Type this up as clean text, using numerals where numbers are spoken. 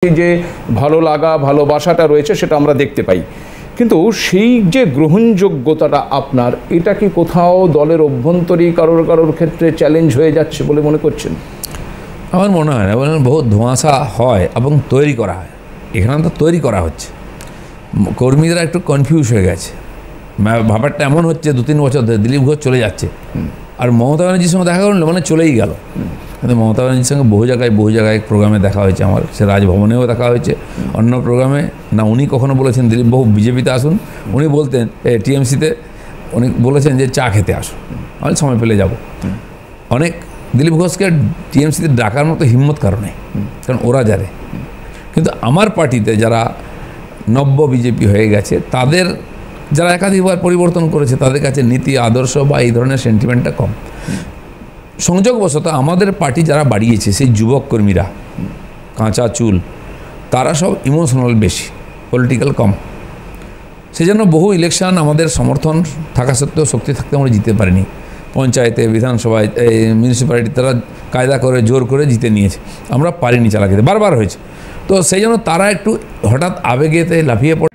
যে ভালো লাগা ভালোবাসাটা রয়েছে সেটা আমরা দেখতে পাই, কিন্তু সেই যে গ্রহণযোগ্যতাটা আপনার, এটা কি কোথাও দলের অভ্যন্তরীণ কারোর ক্ষেত্রে চ্যালেঞ্জ হয়ে যাচ্ছে বলে মনে করছেন? আমার মনে হয় না, এবং বহু ধোঁয়াশা হয় এবং তৈরি করা হয়। এখানে তো তৈরি করা হচ্ছে, কর্মীরা একটু কনফিউজ হয়ে গেছে। ব্যাপারটা এমন হচ্ছে 2-3 বছর ধরে দিলীপ ঘোষ চলে যাচ্ছে, আর মমতা ব্যানার্জির সঙ্গে দেখা করলো মানে চলেই গেল। কিন্তু মমতা ব্যানার্জির সঙ্গে বহু জায়গায় প্রোগ্রামে দেখা হয়েছে আমার, সে রাজভবনেও দেখা হয়েছে, অন্য প্রোগ্রামে না। উনি কখনো বলেছেন দিলীপ বাবু বিজেপিতে আসুন, উনি বলতেন টিএমসিতে উনি বলেছেন যে চা খেতে আসুন, আমি সময় পেলে যাব। অনেক দিলীপ ঘোষকে টিএমসিতে ডাকার মতো হিম্মত কারণে, কারণ ওরা জানে। কিন্তু আমার পার্টিতে যারা নব্য বিজেপি হয়ে গেছে, তাদের যারা একাধিকবার পরিবর্তন করেছে, তাদের কাছে নীতি আদর্শ বা এই ধরনের সেন্টিমেন্টটা কম। সংযোগবশত আমাদের পার্টি যারা বাড়িয়েছে সেই যুবক কর্মীরা, কাঁচা চুল, তারা সব ইমোশনাল বেশি, পলিটিক্যাল কম। সেজন্য বহু ইলেকশন আমাদের সমর্থন থাকা সত্ত্বেও, শক্তি থাকতে আমরা জিতে পারিনি। পঞ্চায়েতে, বিধানসভায়, মিউনিসিপ্যালিটি তারা কায়দা করে জোর করে জিতে নিয়েছে, আমরা পারিনি চালাতে, বারবার হয়েছে। তো সেই জন্য তারা একটু হঠাৎ আবেগেতে লাফিয়ে পড়ে।